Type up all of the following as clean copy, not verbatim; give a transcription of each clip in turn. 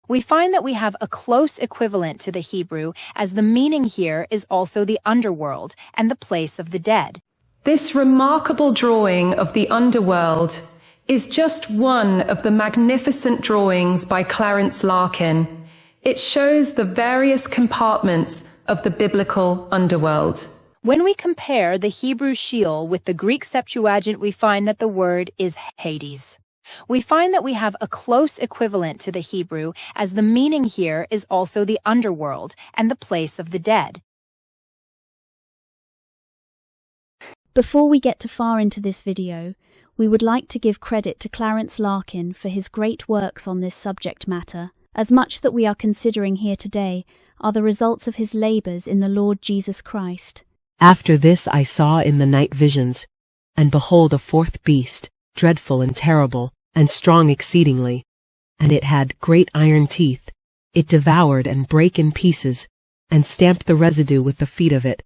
We find that we have a close equivalent to the Hebrew, as the meaning here is also the underworld and the place of the dead. This remarkable drawing of the underworld is just one of the magnificent drawings by Clarence Larkin. It shows the various compartments of the biblical underworld. When we compare the Hebrew Sheol with the Greek Septuagint, we find that the word is Hades. We find that we have a close equivalent to the Hebrew, as the meaning here is also the underworld and the place of the dead. Before we get too far into this video, we would like to give credit to Clarence Larkin for his great works on this subject matter, as much that we are considering here today are the results of his labors in the Lord Jesus Christ. After this I saw in the night visions, and behold a fourth beast, dreadful and terrible, and strong exceedingly, and it had great iron teeth. It devoured and brake in pieces, and stamped the residue with the feet of it.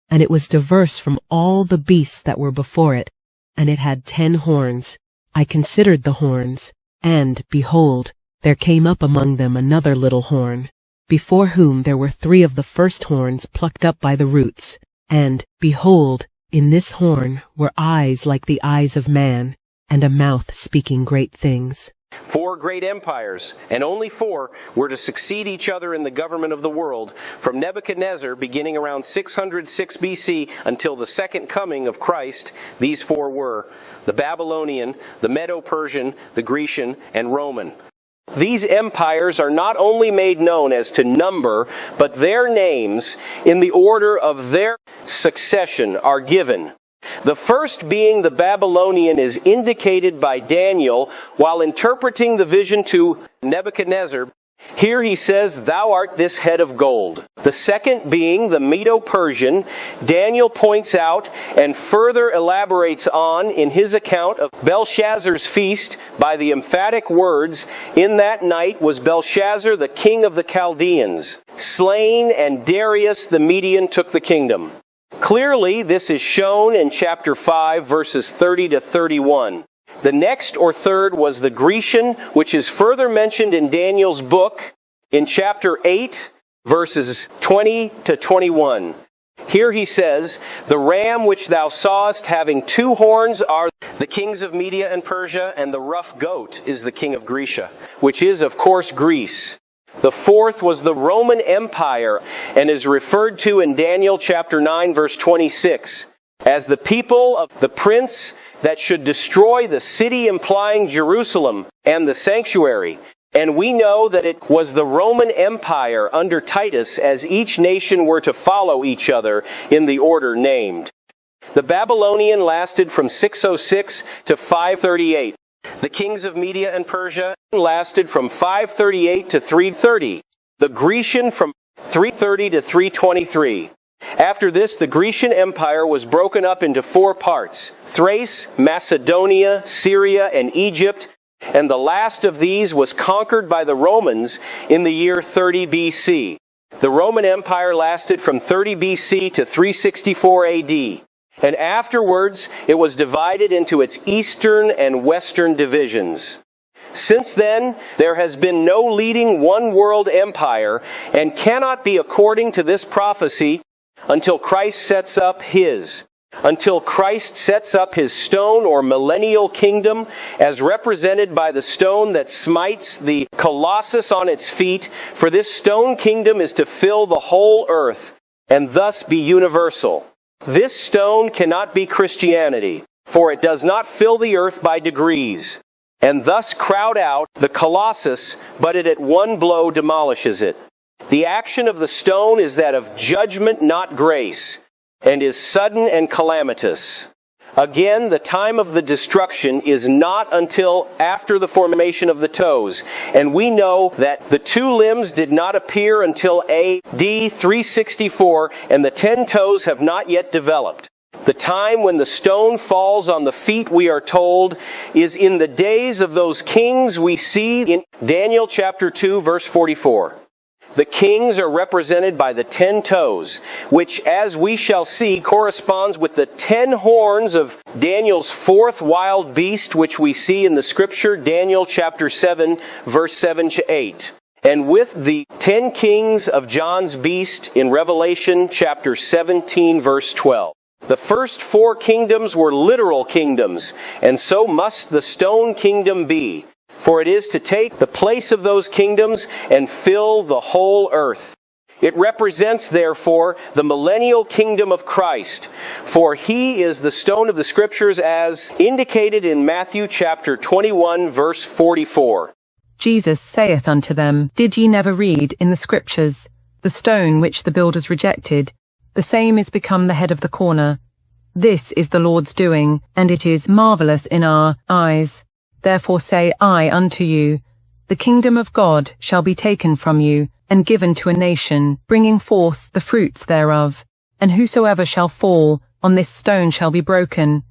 And it was diverse from all the beasts that were before it, and it had 10 horns. I considered the horns, and, behold, there came up among them another little horn, before whom there were 3 of the first horns plucked up by the roots. And, behold, in this horn were eyes like the eyes of man, and a mouth speaking great things. 4 great empires, and only 4 were to succeed each other in the government of the world, from Nebuchadnezzar beginning around 606 BC until the second coming of Christ. These 4 were the Babylonian, the Medo-Persian, the Grecian, and Roman. These empires are not only made known as to number, but their names in the order of their succession are given. The first, being the Babylonian, is indicated by Daniel while interpreting the vision to Nebuchadnezzar. Here he says, "Thou art this head of gold." The second, being the Medo-Persian, Daniel points out and further elaborates on in his account of Belshazzar's feast by the emphatic words, "In that night was Belshazzar the king of the Chaldeans slain, and Darius the Median took the kingdom." Clearly, this is shown in chapter 5, verses 30 to 31. The next, or third, was the Grecian, which is further mentioned in Daniel's book in chapter 8, verses 20 to 21. Here he says, "The ram which thou sawest having 2 horns are the kings of Media and Persia, and the rough goat is the king of Grecia," which is, of course, Greece. The fourth was the Roman Empire, and is referred to in Daniel chapter 9, verse 26, as the people of the prince that should destroy the city, implying Jerusalem and the sanctuary. And we know that it was the Roman Empire under Titus, as each nation were to follow each other in the order named. The Babylonian lasted from 606 to 538. The kings of Media and Persia lasted from 538 to 330. The Grecian from 330 to 323. After this, the Grecian Empire was broken up into 4 parts: Thrace, Macedonia, Syria, and Egypt, and the last of these was conquered by the Romans in the year 30 BC. The Roman Empire lasted from 30 BC to 364 AD. And afterwards it was divided into its eastern and western divisions. Since then, there has been no leading one-world empire, and cannot be according to this prophecy until Christ sets up his. Until Christ sets up his stone or millennial kingdom, as represented by the stone that smites the colossus on its feet, for this stone kingdom is to fill the whole earth, and thus be universal. This stone cannot be Christianity, for it does not fill the earth by degrees, and thus crowd out the colossus, but it at one blow demolishes it. The action of the stone is that of judgment, not grace, and is sudden and calamitous. Again, the time of the destruction is not until after the formation of the toes, and we know that the 2 limbs did not appear until AD 364, and the 10 toes have not yet developed. The time when the stone falls on the feet, we are told, is in the days of those kings we see in Daniel chapter 2, verse 44. The kings are represented by the 10 toes, which, as we shall see, corresponds with the 10 horns of Daniel's 4th wild beast, which we see in the scripture, Daniel chapter 7, verse 7 to 8. and with the 10 kings of John's beast in Revelation chapter 17, verse 12. The first 4 kingdoms were literal kingdoms, and so must the stone kingdom be, for it is to take the place of those kingdoms and fill the whole earth. It represents, therefore, the millennial kingdom of Christ, for he is the stone of the Scriptures as indicated in Matthew chapter 21, verse 44. Jesus saith unto them, Did ye never read in the Scriptures, the stone which the builders rejected, the same is become the head of the corner? This is the Lord's doing, and it is marvelous in our eyes. Therefore say I unto you, the kingdom of God shall be taken from you, and given to a nation, bringing forth the fruits thereof. And whosoever shall fall on this stone shall be broken,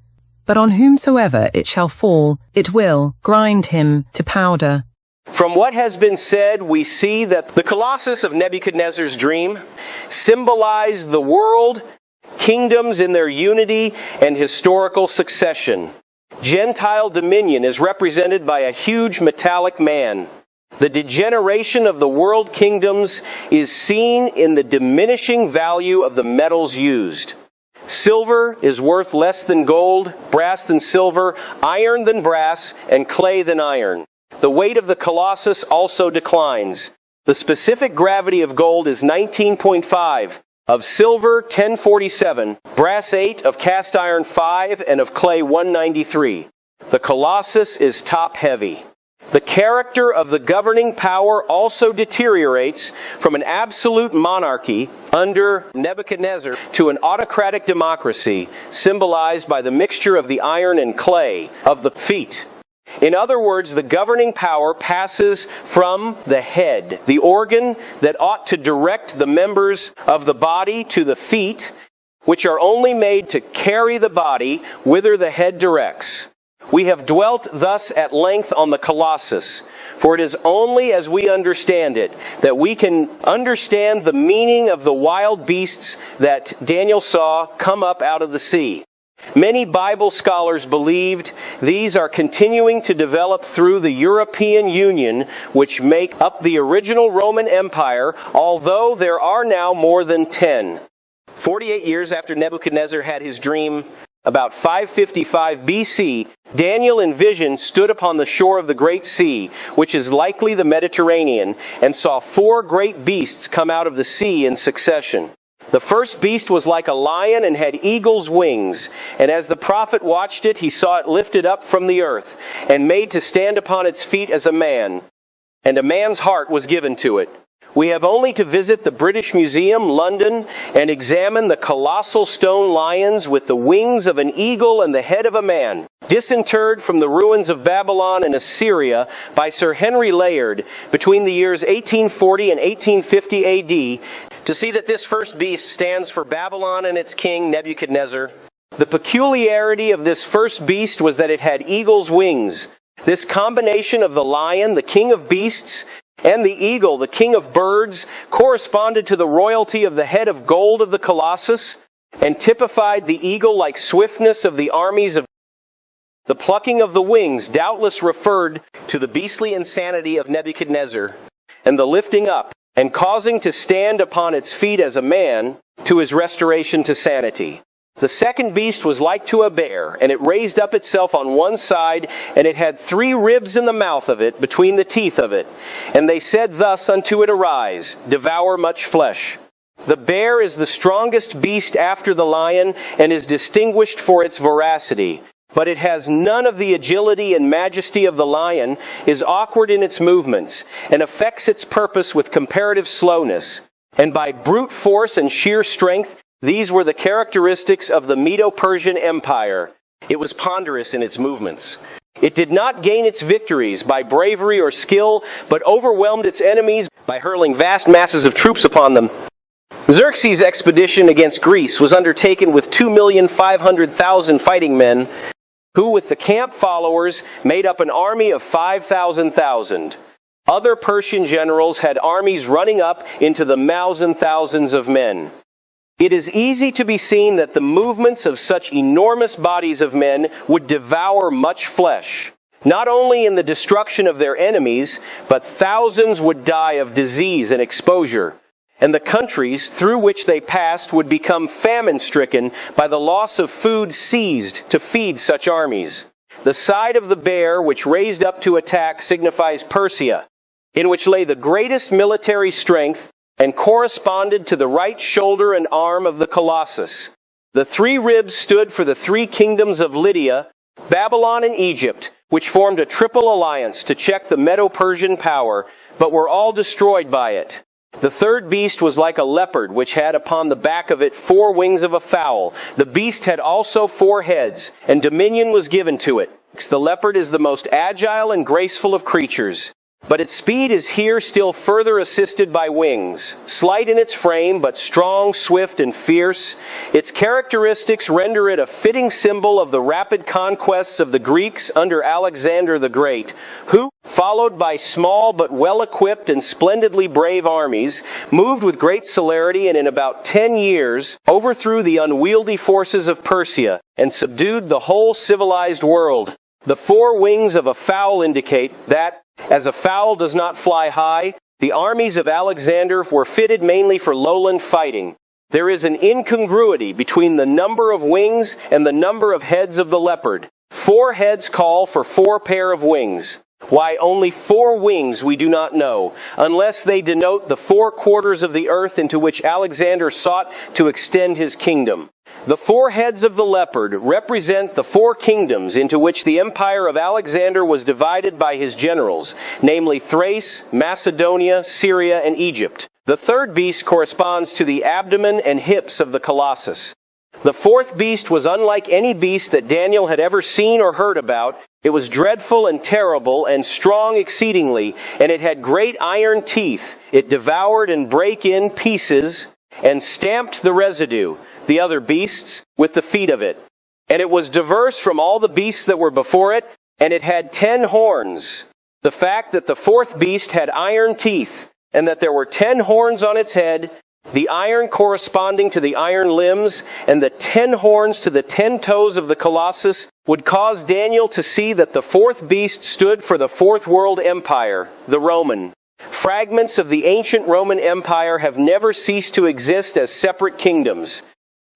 but on whomsoever it shall fall, it will grind him to powder. From what has been said, we see that the Colossus of Nebuchadnezzar's dream symbolized the world, kingdoms in their unity and historical succession. Gentile dominion is represented by a huge metallic man. The degeneration of the world kingdoms is seen in the diminishing value of the metals used. Silver is worth less than gold, brass than silver, iron than brass, and clay than iron. The weight of the Colossus also declines. The specific gravity of gold is 19.5, of silver 1047, brass 8, of cast iron 5, and of clay 193. The Colossus is top-heavy. The character of the governing power also deteriorates from an absolute monarchy under Nebuchadnezzar to an autocratic democracy, symbolized by the mixture of the iron and clay of the feet. In other words, the governing power passes from the head, the organ that ought to direct the members of the body, to the feet, which are only made to carry the body whither the head directs. We have dwelt thus at length on the Colossus, for it is only as we understand it that we can understand the meaning of the wild beasts that Daniel saw come up out of the sea. Many Bible scholars believed these are continuing to develop through the European Union, which make up the original Roman Empire, although there are now more than 10. 48 years after Nebuchadnezzar had his dream, about 555 BC, Daniel in vision stood upon the shore of the Great Sea, which is likely the Mediterranean, and saw 4 great beasts come out of the sea in succession. The first beast was like a lion and had eagle's wings, and as the prophet watched it, he saw it lifted up from the earth, and made to stand upon its feet as a man, and a man's heart was given to it. We have only to visit the British Museum, London, and examine the colossal stone lions with the wings of an eagle and the head of a man, disinterred from the ruins of Babylon and Assyria by Sir Henry Layard between the years 1840 and 1850 AD, to see that this first beast stands for Babylon and its king Nebuchadnezzar. The peculiarity of this first beast was that it had eagle's wings. This combination of the lion, the king of beasts, and the eagle, the king of birds, corresponded to the royalty of the head of gold of the Colossus, and typified the eagle-like swiftness of the armies of the plucking of the wings doubtless referred to the beastly insanity of Nebuchadnezzar, and the lifting up and causing to stand upon its feet as a man to his restoration to sanity. The second beast was like to a bear, and it raised up itself on one side, and it had 3 ribs in the mouth of it, between the teeth of it. And they said thus unto it, Arise, devour much flesh. The bear is the strongest beast after the lion, and is distinguished for its voracity. But it has none of the agility and majesty of the lion, is awkward in its movements, and effects its purpose with comparative slowness. And by brute force and sheer strength, these were the characteristics of the Medo-Persian Empire. It was ponderous in its movements. It did not gain its victories by bravery or skill, but overwhelmed its enemies by hurling vast masses of troops upon them. Xerxes' expedition against Greece was undertaken with 2,500,000 fighting men, who with the camp followers made up an army of 5,000. Other Persian generals had armies running up into the mouths and thousands of men. It is easy to be seen that the movements of such enormous bodies of men would devour much flesh. not only in the destruction of their enemies, but thousands would die of disease and exposure. And the countries through which they passed would become famine-stricken by the loss of food seized to feed such armies. The side of the bear which raised up to attack signifies Persia, in which lay the greatest military strength, and corresponded to the right shoulder and arm of the Colossus. The 3 ribs stood for the 3 kingdoms of Lydia, Babylon, and Egypt, which formed a triple alliance to check the Medo-Persian power, but were all destroyed by it. The 3rd beast was like a leopard, which had upon the back of it 4 wings of a fowl. The beast had also 4 heads, and dominion was given to it. The leopard is the most agile and graceful of creatures, but its speed is here still further assisted by wings. Slight in its frame, but strong, swift, and fierce, its characteristics render it a fitting symbol of the rapid conquests of the Greeks under Alexander the Great, who, followed by small but well-equipped and splendidly brave armies, moved with great celerity and in about 10 years overthrew the unwieldy forces of Persia and subdued the whole civilized world. The 4 wings of a fowl indicate that, as a fowl does not fly high, the armies of Alexander were fitted mainly for lowland fighting. There is an incongruity between the number of wings and the number of heads of the leopard. 4 heads call for 4 pair of wings. Why only 4 wings we do not know, unless they denote the 4 quarters of the earth into which Alexander sought to extend his kingdom. The 4 heads of the leopard represent the 4 kingdoms into which the empire of Alexander was divided by his generals, namely Thrace, Macedonia, Syria, and Egypt. The 3rd beast corresponds to the abdomen and hips of the Colossus. The 4th beast was unlike any beast that Daniel had ever seen or heard about. It was dreadful and terrible and strong exceedingly, and it had great iron teeth. It devoured and brake in pieces and stamped the residue, the other beasts, with the feet of it. And it was diverse from all the beasts that were before it, and it had 10 horns. The fact that the 4th beast had iron teeth, and that there were 10 horns on its head, the iron corresponding to the iron limbs, and the 10 horns to the 10 toes of the Colossus, would cause Daniel to see that the 4th beast stood for the 4th world empire, the Roman. Fragments of the ancient Roman Empire have never ceased to exist as separate kingdoms.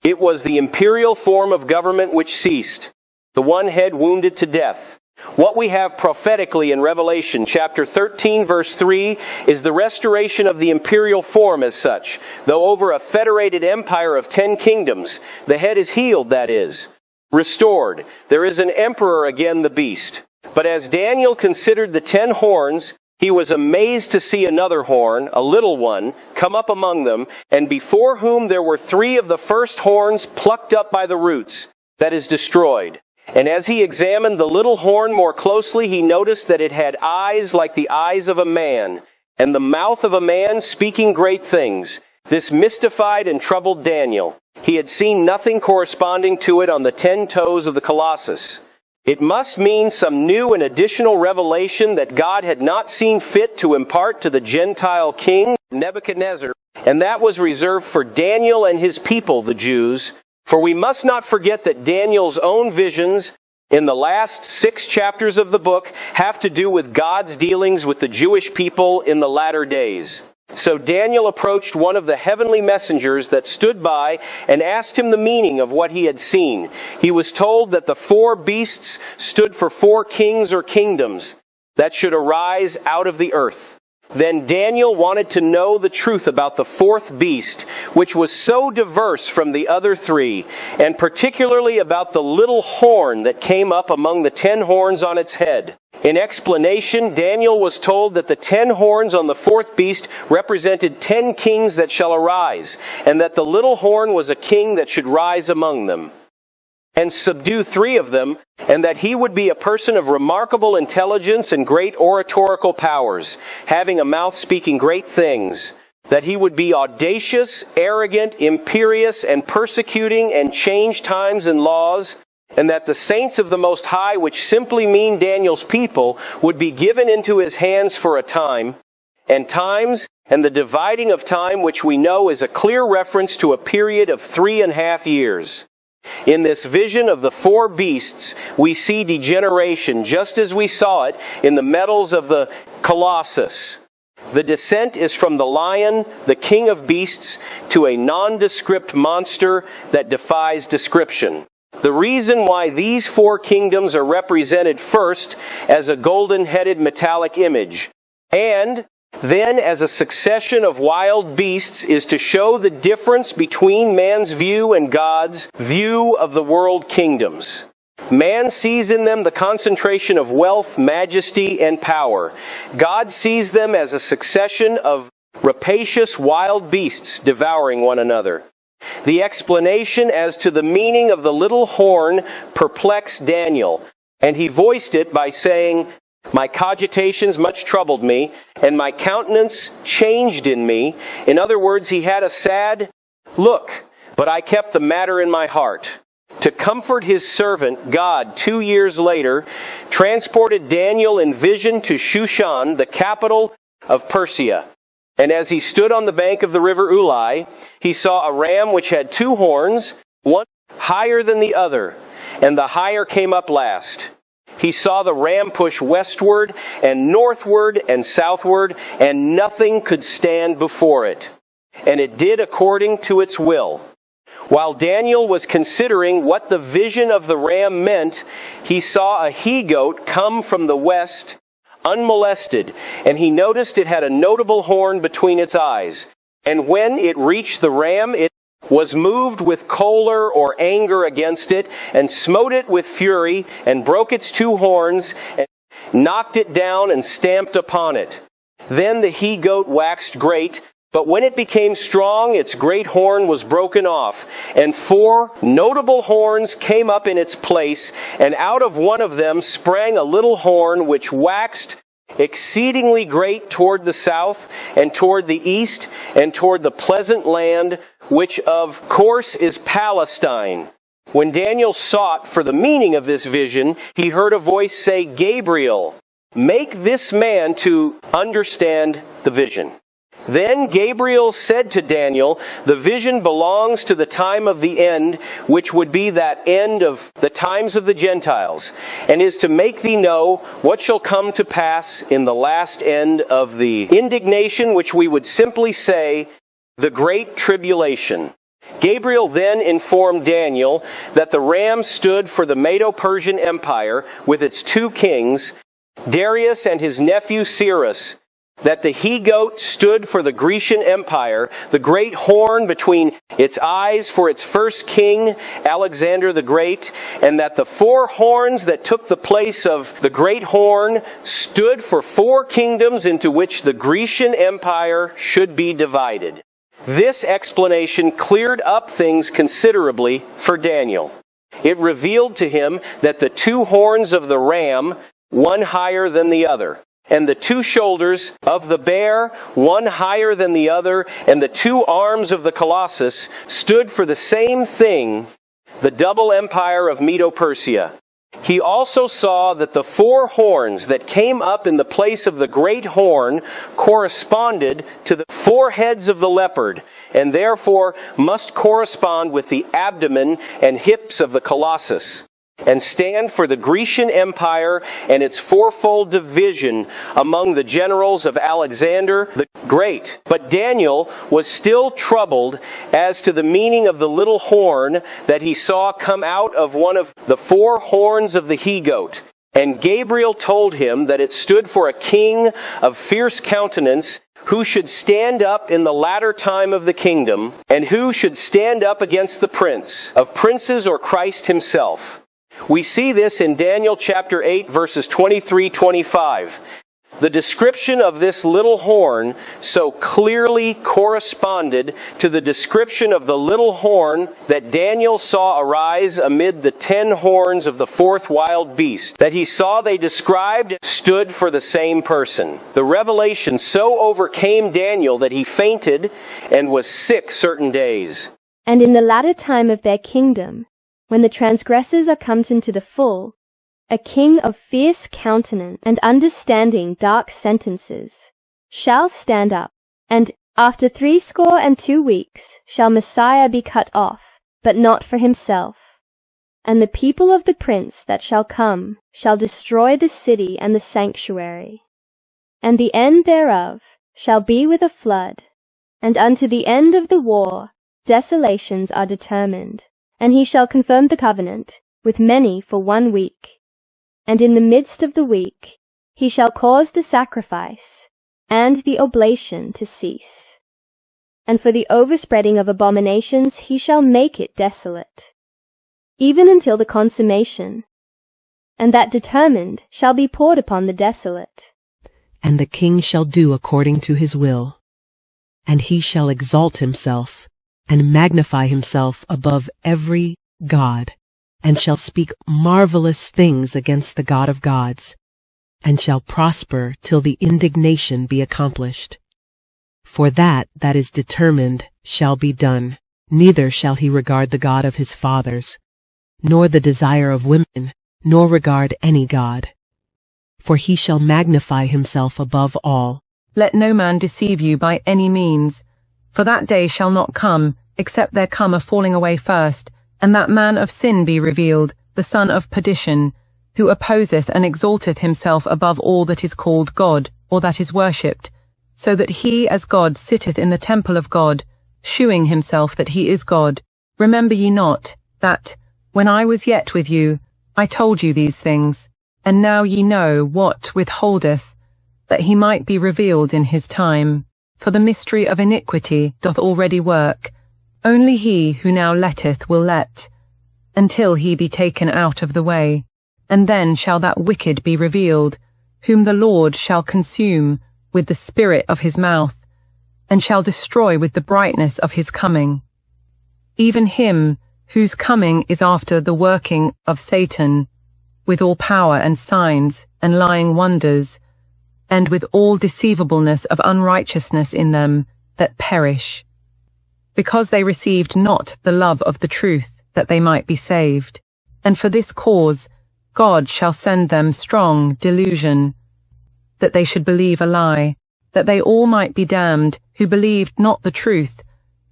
It was the imperial form of government which ceased, the one head wounded to death. What we have prophetically in Revelation chapter 13 verse 3 is the restoration of the imperial form as such, though over a federated empire of 10 kingdoms. The head is healed, that is, restored. There is an emperor again, the beast. But as Daniel considered the 10 horns, he was amazed to see another horn, a little one, come up among them, and before whom there were 3 of the first horns plucked up by the roots, that is, destroyed. And as he examined the little horn more closely, he noticed that it had eyes like the eyes of a man, and the mouth of a man speaking great things. This mystified and troubled Daniel. He had seen nothing corresponding to it on the 10 toes of the Colossus. It must mean some new and additional revelation that God had not seen fit to impart to the Gentile king, Nebuchadnezzar, and that was reserved for Daniel and his people, the Jews. For we must not forget that Daniel's own visions in the last 6 chapters of the book have to do with God's dealings with the Jewish people in the latter days. So Daniel approached one of the heavenly messengers that stood by and asked him the meaning of what he had seen. He was told that the 4 beasts stood for 4 kings or kingdoms that should arise out of the earth. Then Daniel wanted to know the truth about the 4th beast, which was so diverse from the other 3, and particularly about the little horn that came up among the 10 horns on its head. In explanation, Daniel was told that the 10 horns on the 4th beast represented 10 kings that shall arise, and that the little horn was a king that should rise among them and subdue 3 of them, and that he would be a person of remarkable intelligence and great oratorical powers, having a mouth speaking great things, that he would be audacious, arrogant, imperious, and persecuting, and change times and laws, and that the saints of the Most High, which simply mean Daniel's people, would be given into his hands for a time, and times, and the dividing of time, which we know is a clear reference to a period of 3.5 years. In this vision of the four beasts, we see degeneration just as we saw it in the metals of the Colossus. The descent is from the lion, the king of beasts, to a nondescript monster that defies description. The reason why these four kingdoms are represented first as a golden-headed metallic image, and then as a succession of wild beasts, is to show the difference between man's view and God's view of the world kingdoms. Man sees in them the concentration of wealth, majesty, and power. God sees them as a succession of rapacious wild beasts devouring one another. The explanation as to the meaning of the little horn perplexed Daniel, and he voiced it by saying, "My cogitations much troubled me, and my countenance changed in me." In other words, he had a sad look, but I kept the matter in my heart. To comfort his servant, God, 2 years later, transported Daniel in vision to Shushan, the capital of Persia. And as he stood on the bank of the river Ulai, he saw a ram which had 2 horns, one higher than the other, and the higher came up last. He saw the ram push westward and northward and southward, and nothing could stand before it. And it did according to its will. While Daniel was considering what the vision of the ram meant, he saw a he-goat come from the west, unmolested, and he noticed it had a notable horn between its eyes. And when it reached the ram, it was moved with choler or anger against it, and smote it with fury, and broke its 2 horns, and knocked it down, and stamped upon it. Then the he-goat waxed great, but when it became strong, its great horn was broken off, and 4 notable horns came up in its place, and out of one of them sprang a little horn which waxed exceedingly great toward the south, and toward the east, and toward the pleasant land, which of course is Palestine. When Daniel sought for the meaning of this vision, he heard a voice say, "Gabriel, make this man to understand the vision." Then Gabriel said to Daniel, "The vision belongs to the time of the end, which would be that end of the times of the Gentiles, and is to make thee know what shall come to pass in the last end of the indignation, which we would simply say, the great tribulation." Gabriel then informed Daniel that the ram stood for the Medo-Persian Empire with its 2 kings, Darius and his nephew Cyrus, that the he-goat stood for the Grecian Empire, the great horn between its eyes for its first king, Alexander the Great, and that the 4 horns that took the place of the great horn stood for 4 kingdoms into which the Grecian Empire should be divided. This explanation cleared up things considerably for Daniel. It revealed to him that the 2 horns of the ram, one higher than the other, and the 2 shoulders of the bear, one higher than the other, and the 2 arms of the Colossus stood for the same thing, the double empire of Medo-Persia. He also saw that the 4 horns that came up in the place of the great horn corresponded to the 4 heads of the leopard, and therefore must correspond with the abdomen and hips of the Colossus, and stand for the Grecian Empire and its 4-fold division among the generals of Alexander the Great. But Daniel was still troubled as to the meaning of the little horn that he saw come out of one of the 4 horns of the he-goat. And Gabriel told him that it stood for a king of fierce countenance, who should stand up in the latter time of the kingdom, and who should stand up against the prince of princes, or Christ himself. We see this in Daniel chapter 8, verses 23-25. The description of this little horn so clearly corresponded to the description of the little horn that Daniel saw arise amid the 10 horns of the 4th wild beast, that he saw they described stood for the same person. The revelation so overcame Daniel that he fainted and was sick certain days. And in the latter time of their kingdom, when the transgressors are come to the full, a king of fierce countenance and understanding dark sentences shall stand up, and after 62 weeks shall Messiah be cut off, but not for himself. And the people of the prince that shall come shall destroy the city and the sanctuary. And the end thereof shall be with a flood. And unto the end of the war desolations are determined. And he shall confirm the covenant with many for 1 week. And in the midst of the week he shall cause the sacrifice and the oblation to cease. And for the overspreading of abominations he shall make it desolate, even until the consummation. And that determined shall be poured upon the desolate. And the king shall do according to his will. And he shall exalt himself, and magnify himself above every god, and shall speak marvelous things against the God of gods, and shall prosper till the indignation be accomplished. For that is determined shall be done, neither shall he regard the God of his fathers, nor the desire of women, nor regard any god. For he shall magnify himself above all. Let no man deceive you by any means, for that day shall not come, except there come a falling away first, and that man of sin be revealed, the son of perdition, who opposeth and exalteth himself above all that is called God, or that is worshipped, so that he as God sitteth in the temple of God, shewing himself that he is God. Remember ye not, that, when I was yet with you, I told you these things, and now ye know what withholdeth, that he might be revealed in his time. For the mystery of iniquity doth already work, only he who now letteth will let, until he be taken out of the way. And then shall that wicked be revealed, whom the Lord shall consume with the spirit of his mouth, and shall destroy with the brightness of his coming. Even him whose coming is after the working of Satan, with all power and signs and lying wonders, and with all deceivableness of unrighteousness in them that perish, because they received not the love of the truth, that they might be saved. And for this cause God shall send them strong delusion, that they should believe a lie, that they all might be damned, who believed not the truth,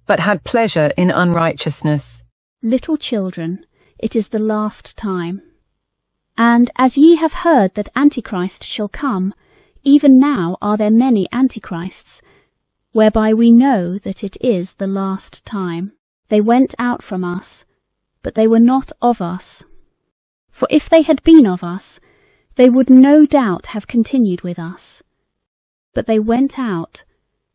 but had pleasure in unrighteousness. Little children, it is the last time. And as ye have heard that Antichrist shall come, even now are there many Antichrists, whereby we know that it is the last time. They went out from us, but they were not of us. For if they had been of us, they would no doubt have continued with us. But they went out,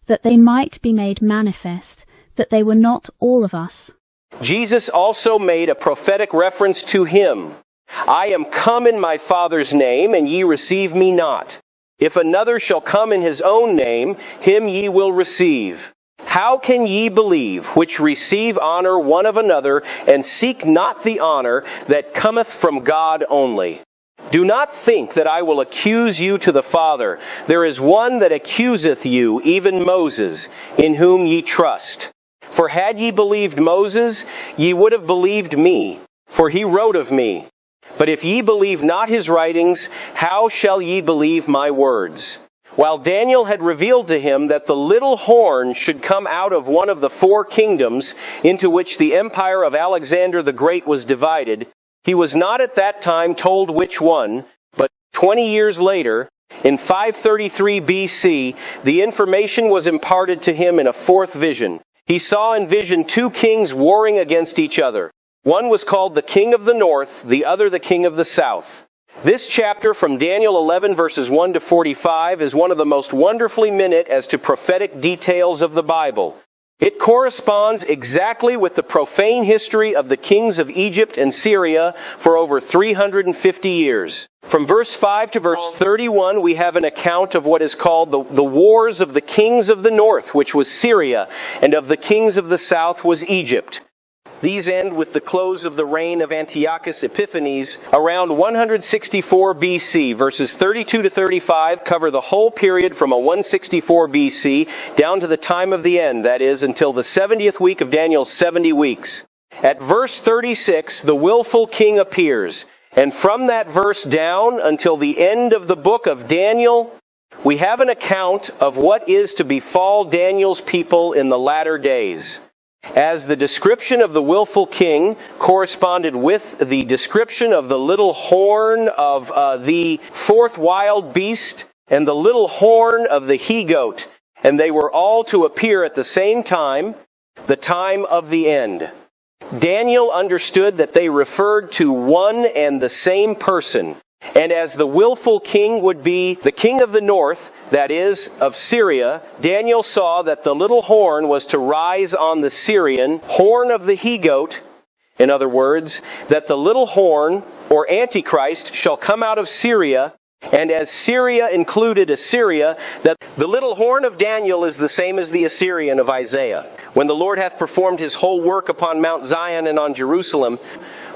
that they might be made manifest that they were not all of us. Jesus also made a prophetic reference to him. I am come in my Father's name, and ye receive me not. If another shall come in his own name, him ye will receive. How can ye believe, which receive honor one of another, and seek not the honor that cometh from God only? Do not think that I will accuse you to the Father. There is one that accuseth you, even Moses, in whom ye trust. For had ye believed Moses, ye would have believed me, for he wrote of me. But if ye believe not his writings, how shall ye believe my words? While Daniel had revealed to him that the little horn should come out of one of the 4 kingdoms into which the empire of Alexander the Great was divided, he was not at that time told which one, but 20 years later, in 533 BC, the information was imparted to him in a 4th vision. He saw in vision 2 kings warring against each other. One was called the king of the north, the other the king of the south. This chapter from Daniel 11 verses 1 to 45 is one of the most wonderfully minute as to prophetic details of the Bible. It corresponds exactly with the profane history of the kings of Egypt and Syria for over 350 years. From verse 5 to verse 31, we have an account of what is called the wars of the kings of the north, which was Syria, and of the kings of the south was Egypt. These end with the close of the reign of Antiochus Epiphanes around 164 BC. Verses 32 to 35 cover the whole period from 164 BC down to the time of the end, that is, until the 70th week of Daniel's 70 weeks. At verse 36, the willful king appears. And from that verse down until the end of the book of Daniel, we have an account of what is to befall Daniel's people in the latter days. as the description of the willful king corresponded with the description of the little horn of the fourth wild beast and the little horn of the he-goat, and they were all to appear at the same time, the time of the end. Daniel understood that they referred to one and the same person, and as the willful king would be the king of the north, that is, of Syria, Daniel saw that the little horn was to rise on the Syrian horn of the he-goat. In other words, that the little horn, or Antichrist, shall come out of Syria, and as Syria included Assyria, that the little horn of Daniel is the same as the Assyrian of Isaiah. When the Lord hath performed his whole work upon Mount Zion and on Jerusalem,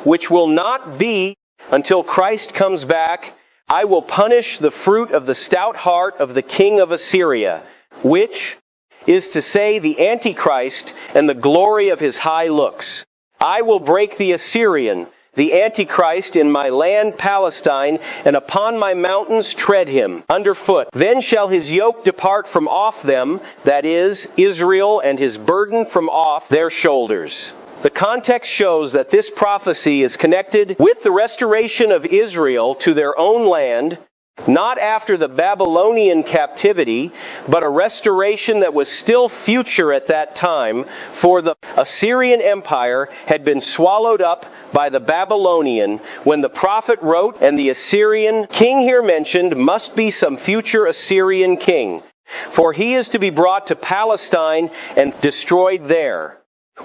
which will not be until Christ comes back, I will punish the fruit of the stout heart of the king of Assyria, which is to say the Antichrist and the glory of his high looks. I will break the Assyrian, the Antichrist, in my land Palestine, and upon my mountains tread him underfoot. Then shall his yoke depart from off them, that is, Israel, and his burden from off their shoulders. The context shows that this prophecy is connected with the restoration of Israel to their own land, not after the Babylonian captivity, but a restoration that was still future at that time, for the Assyrian Empire had been swallowed up by the Babylonian when the prophet wrote, and the Assyrian king here mentioned must be some future Assyrian king, for he is to be brought to Palestine and destroyed there.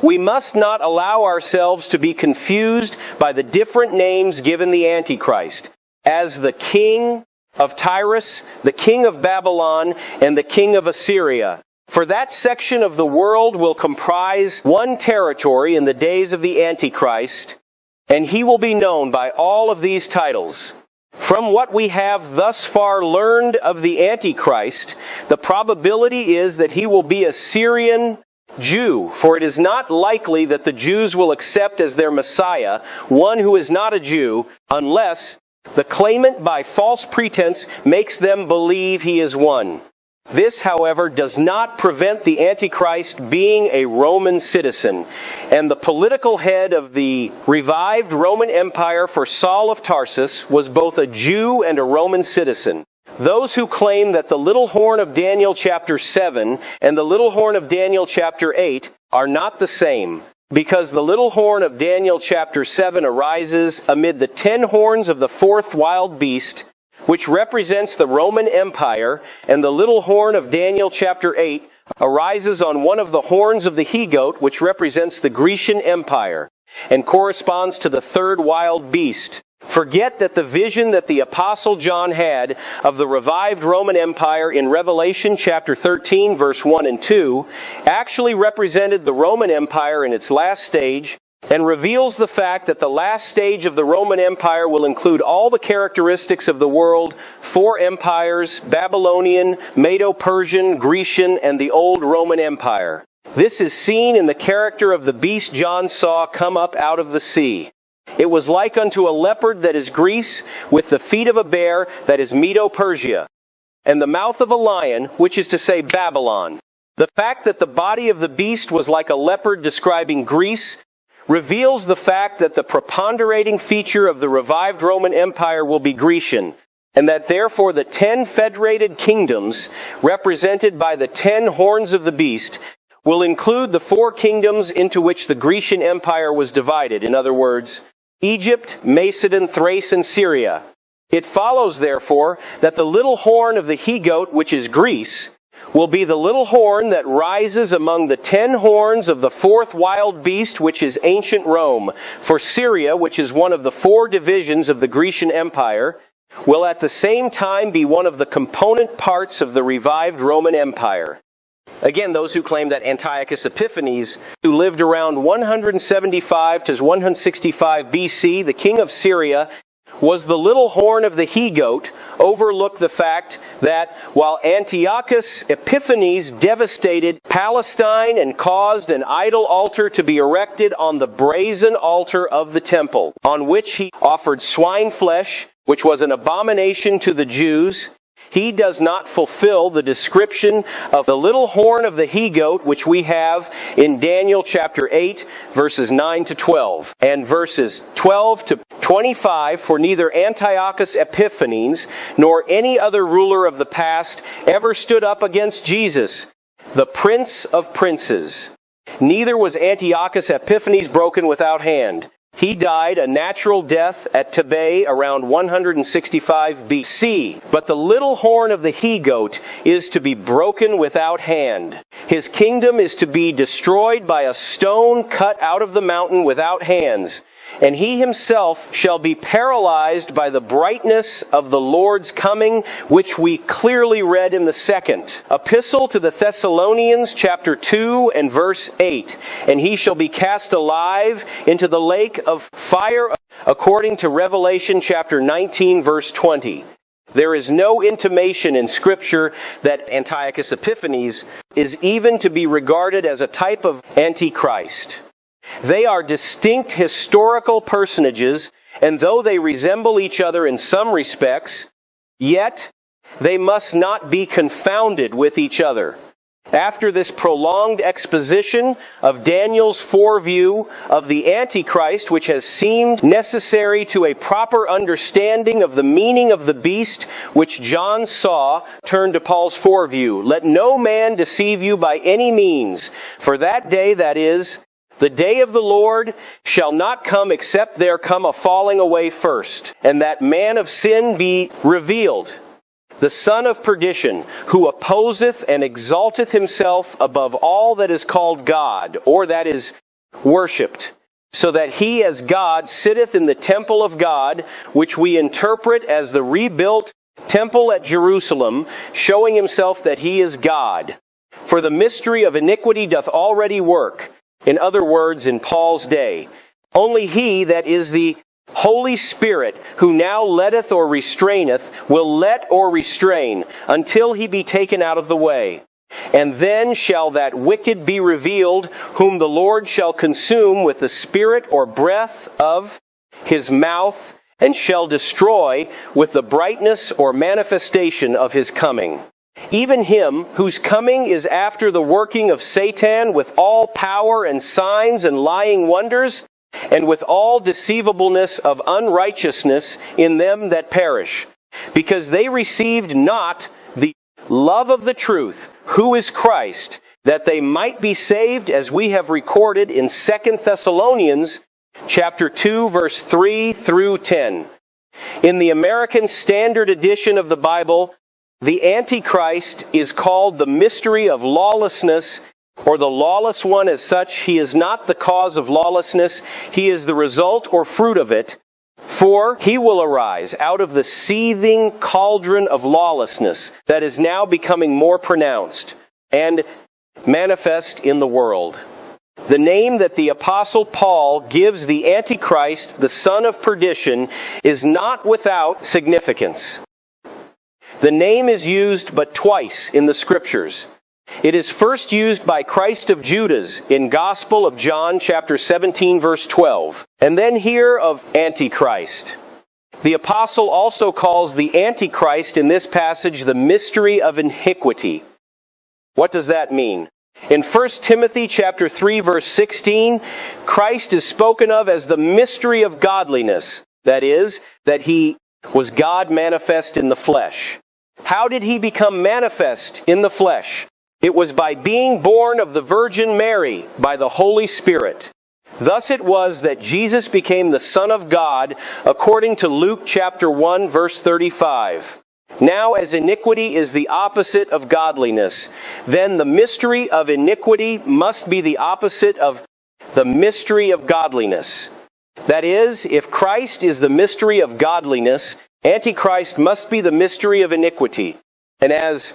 We must not allow ourselves to be confused by the different names given the Antichrist, as the king of Tyrus, the king of Babylon, and the king of Assyria. For that section of the world will comprise one territory in the days of the Antichrist, and he will be known by all of these titles. From what we have thus far learned of the Antichrist, the probability is that he will be a Syrian Jew, for it is not likely that the Jews will accept as their Messiah one who is not a Jew, unless the claimant by false pretense makes them believe he is one. This, however, does not prevent the Antichrist being a Roman citizen, and the political head of the revived Roman Empire for Saul of Tarsus was both a Jew and a Roman citizen. Those who claim that the little horn of Daniel chapter 7 and the little horn of Daniel chapter 8 are not the same, because the little horn of Daniel chapter 7 arises amid the 10 horns of the fourth wild beast, which represents the Roman Empire, and the little horn of Daniel chapter 8 arises on one of the horns of the he-goat, which represents the Grecian Empire, and corresponds to the third wild beast. Forget that the vision that the Apostle John had of the revived Roman Empire in Revelation chapter 13, verse 1 and 2, actually represented the Roman Empire in its last stage, and reveals the fact that the last stage of the Roman Empire will include all the characteristics of the world, 4 empires, Babylonian, Medo-Persian, Grecian, and the old Roman Empire. This is seen in the character of the beast John saw come up out of the sea. It was like unto a leopard, that is Greece, with the feet of a bear, that is Medo-Persia, and the mouth of a lion, which is to say Babylon. The fact that the body of the beast was like a leopard describing Greece reveals the fact that the preponderating feature of the revived Roman Empire will be Grecian, and that therefore the 10 federated kingdoms, represented by the 10 horns of the beast, will include the 4 kingdoms into which the Grecian Empire was divided. In other words, Egypt, Macedon, Thrace, and Syria. It follows, therefore, that the little horn of the he-goat, which is Greece, will be the little horn that rises among the 10 horns of the fourth wild beast, which is ancient Rome. For Syria, which is one of the 4 divisions of the Grecian Empire, will at the same time be one of the component parts of the revived Roman Empire. Again, those who claim that Antiochus Epiphanes, who lived around 175 to 165 BC, the king of Syria, was the little horn of the he-goat, overlook the fact that while Antiochus Epiphanes devastated Palestine and caused an idol altar to be erected on the brazen altar of the temple, on which he offered swine flesh, which was an abomination to the Jews, he does not fulfill the description of the little horn of the he-goat which we have in Daniel chapter 8, verses 9 to 12, and verses 12 to 25, for neither Antiochus Epiphanes nor any other ruler of the past ever stood up against Jesus, the Prince of Princes. Neither was Antiochus Epiphanes broken without hand. He died a natural death at Tebais around 165 BC. But the little horn of the he-goat is to be broken without hand. His kingdom is to be destroyed by a stone cut out of the mountain without hands. And he himself shall be paralyzed by the brightness of the Lord's coming, which we clearly read in the second epistle to the Thessalonians, chapter 2 and verse 8. And he shall be cast alive into the lake of fire, according to Revelation chapter 19, verse 20. There is no intimation in Scripture that Antiochus Epiphanes is even to be regarded as a type of Antichrist. They are distinct historical personages, and though they resemble each other in some respects, yet they must not be confounded with each other. After this prolonged exposition of Daniel's foreview of the Antichrist, which has seemed necessary to a proper understanding of the meaning of the beast which John saw, turn to Paul's foreview. Let no man deceive you by any means, for that day, that is, the day of the Lord, shall not come except there come a falling away first, and that man of sin be revealed, the son of perdition, who opposeth and exalteth himself above all that is called God, or that is worshipped, so that he as God sitteth in the temple of God, which we interpret as the rebuilt temple at Jerusalem, showing himself that he is God. For the mystery of iniquity doth already work. In other words, in Paul's day, only he that is the Holy Spirit, who now letteth or restraineth, will let or restrain, until he be taken out of the way. And then shall that wicked be revealed, whom the Lord shall consume with the spirit or breath of his mouth, and shall destroy with the brightness or manifestation of his coming. Even him whose coming is after the working of Satan with all power and signs and lying wonders, and with all deceivableness of unrighteousness in them that perish, because they received not the love of the truth, who is Christ, that they might be saved, as we have recorded in 2 Thessalonians chapter 2, verse 3 through 10. In the American Standard Edition of the Bible, the Antichrist is called the mystery of lawlessness, or the lawless one as such. He is not the cause of lawlessness. He is the result or fruit of it. For he will arise out of the seething cauldron of lawlessness that is now becoming more pronounced and manifest in the world. The name that the Apostle Paul gives the Antichrist, the son of perdition, is not without significance. The name is used but twice in the Scriptures. It is first used by Christ of Judas in Gospel of John chapter 17 verse 12, and then here of Antichrist. The apostle also calls the Antichrist in this passage the mystery of iniquity. What does that mean? In 1 Timothy chapter 3 verse 16, Christ is spoken of as the mystery of godliness, that is, that he was God manifest in the flesh. How did he become manifest in the flesh? It was by being born of the Virgin Mary by the Holy Spirit. Thus it was that Jesus became the Son of God, according to Luke chapter 1 verse 35. Now as iniquity is the opposite of godliness, then the mystery of iniquity must be the opposite of the mystery of godliness. That is, if Christ is the mystery of godliness, Antichrist must be the mystery of iniquity. And as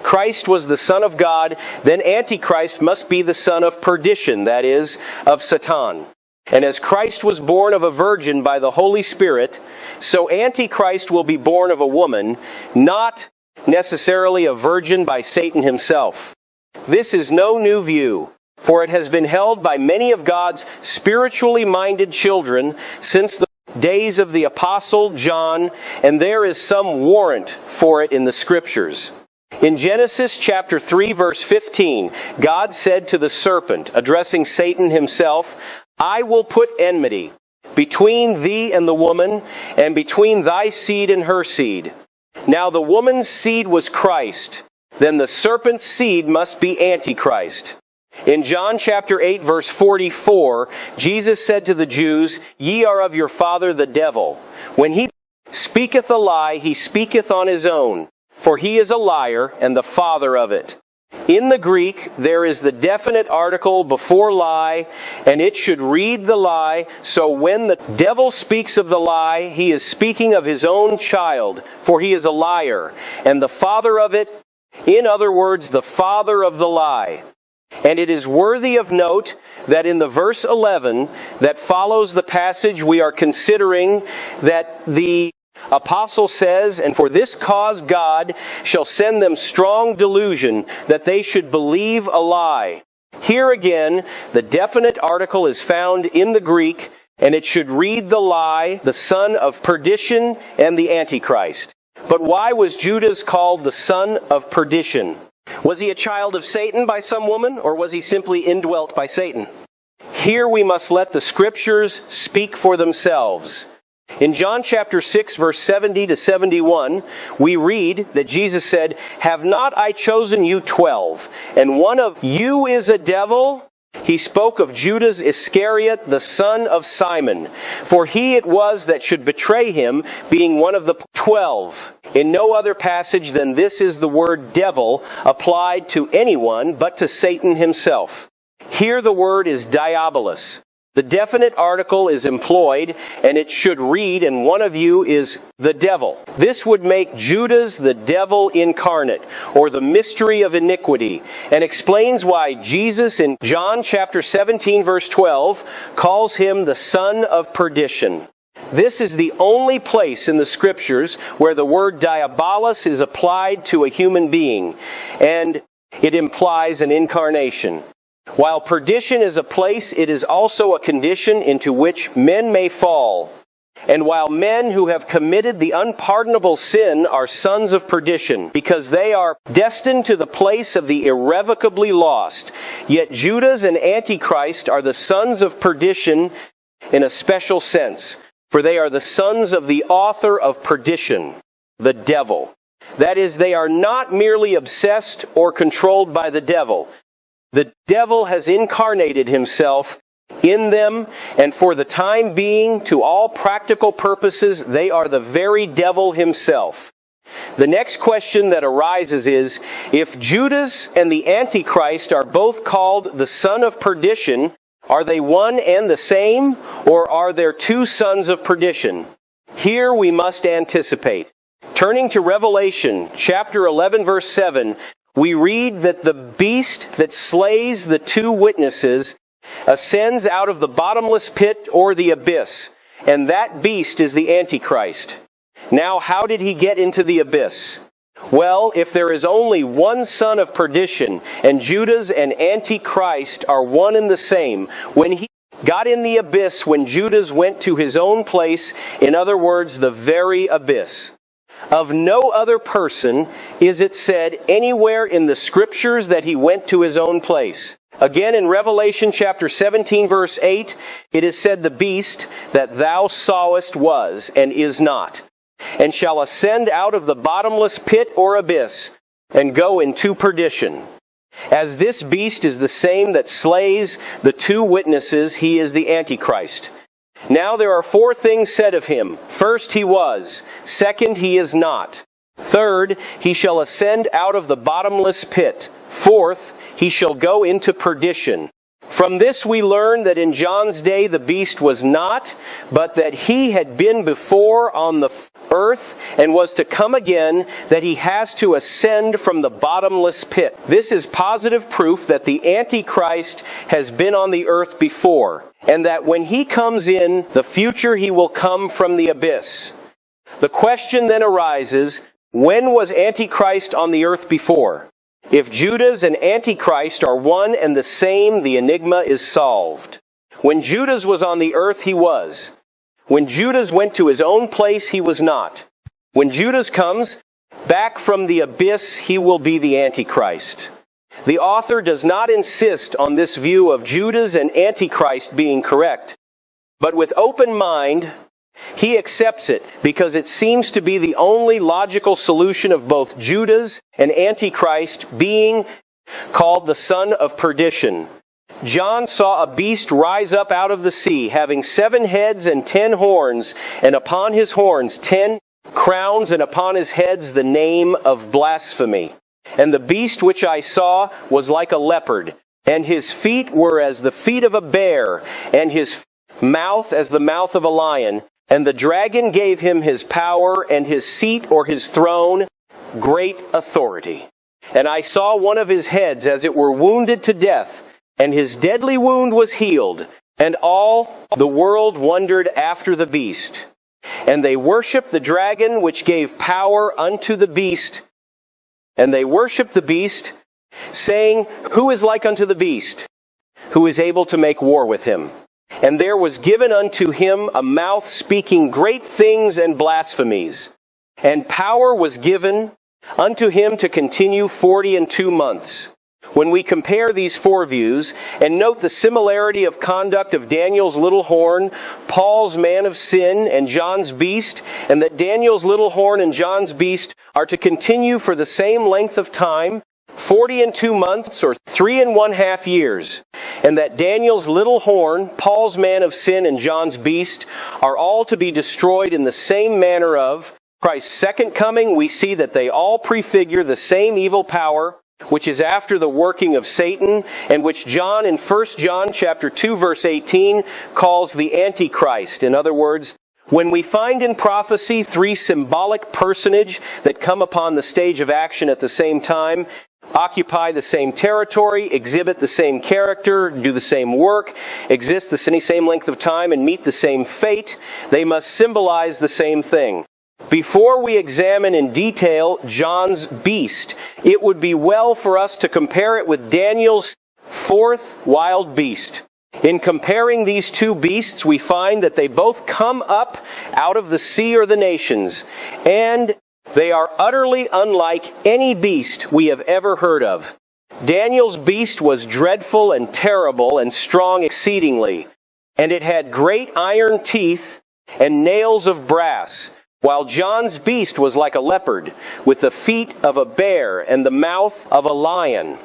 Christ was the Son of God, then Antichrist must be the son of perdition, that is, of Satan. And as Christ was born of a virgin by the Holy Spirit, so Antichrist will be born of a woman, not necessarily a virgin by Satan himself. This is no new view, for it has been held by many of God's spiritually minded children since the days of the Apostle John, and there is some warrant for it in the Scriptures. In Genesis chapter 3, verse 15, God said to the serpent, addressing Satan himself, "I will put enmity between thee and the woman, and between thy seed and her seed." Now the woman's seed was Christ. Then the serpent's seed must be Antichrist. In John chapter 8, verse 44, Jesus said to the Jews, "Ye are of your father the devil. When he speaketh a lie, he speaketh on his own, for he is a liar and the father of it." In the Greek, there is the definite article before lie, and it should read the lie. So when the devil speaks of the lie, he is speaking of his own child, for he is a liar, and the father of it, in other words, the father of the lie. And it is worthy of note that in the verse 11 that follows the passage we are considering, that the apostle says, "And for this cause God shall send them strong delusion, that they should believe a lie." Here again, the definite article is found in the Greek, and it should read the lie, the son of perdition and the Antichrist. But why was Judas called the son of perdition? Was he a child of Satan by some woman, or was he simply indwelt by Satan? Here we must let the Scriptures speak for themselves. In John chapter 6, verse 70 to 71, we read that Jesus said, "Have not I chosen you 12, and one of you is a devil?" He spoke of Judas Iscariot, the son of Simon, for he it was that should betray him, being one of the 12. In no other passage than this is the word devil applied to anyone but to Satan himself. Here the word is diabolos. The definite article is employed, and it should read, "And one of you is the devil." This would make Judas the devil incarnate, or the mystery of iniquity, and explains why Jesus in John chapter 17 verse 12 calls him the son of perdition. This is the only place in the Scriptures where the word diabolos is applied to a human being, and it implies an incarnation. While perdition is a place, it is also a condition into which men may fall. And while men who have committed the unpardonable sin are sons of perdition, because they are destined to the place of the irrevocably lost, yet Judas and Antichrist are the sons of perdition in a special sense, for they are the sons of the author of perdition, the devil. That is, they are not merely obsessed or controlled by the devil. The devil has incarnated himself in them, and for the time being, to all practical purposes, they are the very devil himself. The next question that arises is, if Judas and the Antichrist are both called the son of perdition, are they one and the same, or are there two sons of perdition? Here we must anticipate. Turning to Revelation chapter 11 verse 7, we read that the beast that slays the two witnesses ascends out of the bottomless pit or the abyss, and that beast is the Antichrist. Now, how did he get into the abyss? Well, if there is only one son of perdition, and Judas and Antichrist are one and the same, when he got in the abyss, when Judas went to his own place, in other words, the very abyss. Of no other person is it said anywhere in the Scriptures that he went to his own place. Again, in Revelation chapter 17 verse 8, it is said, "The beast that thou sawest was, and is not, and shall ascend out of the bottomless pit or abyss, and go into perdition." As this beast is the same that slays the two witnesses, he is the Antichrist. Now there are four things said of him. First, he was. Second, he is not. Third, he shall ascend out of the bottomless pit. Fourth, he shall go into perdition. From this we learn that in John's day the beast was not, but that he had been before on the earth and was to come again, that he has to ascend from the bottomless pit. This is positive proof that the Antichrist has been on the earth before, and that when he comes in the future he will come from the abyss. The question then arises, when was Antichrist on the earth before? If Judas and Antichrist are one and the same, the enigma is solved. When Judas was on the earth, he was. When Judas went to his own place, he was not. When Judas comes back from the abyss, he will be the Antichrist. The author does not insist on this view of Judas and Antichrist being correct, but with open mind, he accepts it because it seems to be the only logical solution of both Judas and Antichrist being called the son of perdition. John saw a beast rise up out of the sea, having 7 heads and 10 horns, and upon his horns 10 crowns, and upon his heads the name of blasphemy. And the beast which I saw was like a leopard, and his feet were as the feet of a bear, and his mouth as the mouth of a lion. And the dragon gave him his power and his seat or his throne, great authority. And I saw one of his heads as it were wounded to death, and his deadly wound was healed. And all the world wondered after the beast. And they worshipped the dragon which gave power unto the beast. And they worshipped the beast, saying, Who is like unto the beast? Who is able to make war with him? And there was given unto him a mouth speaking great things and blasphemies. And power was given unto him to continue 42 months. When we compare these 4 views, and note the similarity of conduct of Daniel's little horn, Paul's man of sin, and John's beast, and that Daniel's little horn and John's beast are to continue for the same length of time, 42 months or 3½ years, and that Daniel's little horn, Paul's man of sin, and John's beast are all to be destroyed in the same manner of Christ's second coming, we see that they all prefigure the same evil power which is after the working of Satan, and which John in 1 John chapter 2 verse 18 calls the Antichrist. In other words, when we find in prophecy 3 symbolic personages that come upon the stage of action at the same time, occupy the same territory, exhibit the same character, do the same work, exist the same length of time, and meet the same fate, they must symbolize the same thing. Before we examine in detail John's beast, it would be well for us to compare it with Daniel's 4th wild beast. In comparing these 2 beasts, we find that they both come up out of the sea or the nations, and they are utterly unlike any beast we have ever heard of. Daniel's beast was dreadful and terrible and strong exceedingly, and it had great iron teeth and nails of brass, while John's beast was like a leopard, with the feet of a bear and the mouth of a lion.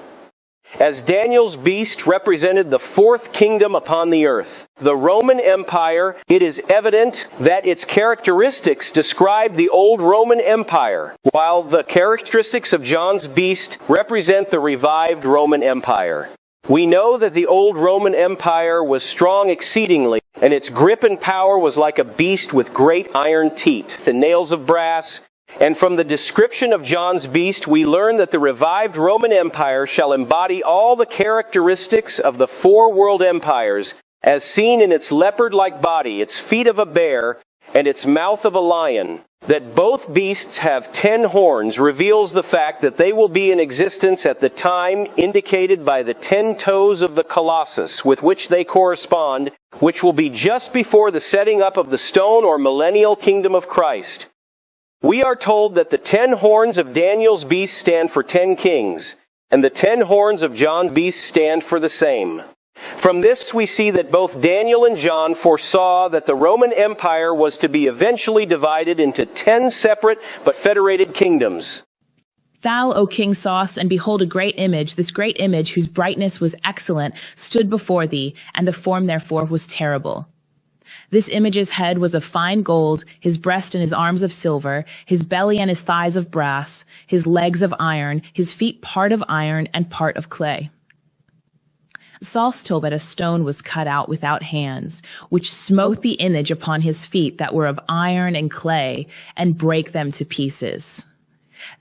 As Daniel's beast represented the 4th kingdom upon the earth, the Roman Empire, it is evident that its characteristics describe the old Roman Empire, while the characteristics of John's beast represent the revived Roman Empire. We know that the old Roman Empire was strong exceedingly, and its grip and power was like a beast with great iron teeth and nails of brass. And from the description of John's beast, we learn that the revived Roman Empire shall embody all the characteristics of the 4 world empires, as seen in its leopard-like body, its feet of a bear, and its mouth of a lion. That both beasts have 10 horns reveals the fact that they will be in existence at the time indicated by the 10 toes of the Colossus with which they correspond, which will be just before the setting up of the stone or millennial kingdom of Christ. We are told that the 10 horns of Daniel's beast stand for 10 kings, and the 10 horns of John's beast stand for the same. From this we see that both Daniel and John foresaw that the Roman Empire was to be eventually divided into 10 separate but federated kingdoms. Thou, O king, sawest, and behold a great image, this great image, whose brightness was excellent, stood before thee, and the form therefore was terrible. This image's head was of fine gold, his breast and his arms of silver, his belly and his thighs of brass, his legs of iron, his feet part of iron and part of clay. Saul told that a stone was cut out without hands, which smote the image upon his feet that were of iron and clay, and brake them to pieces.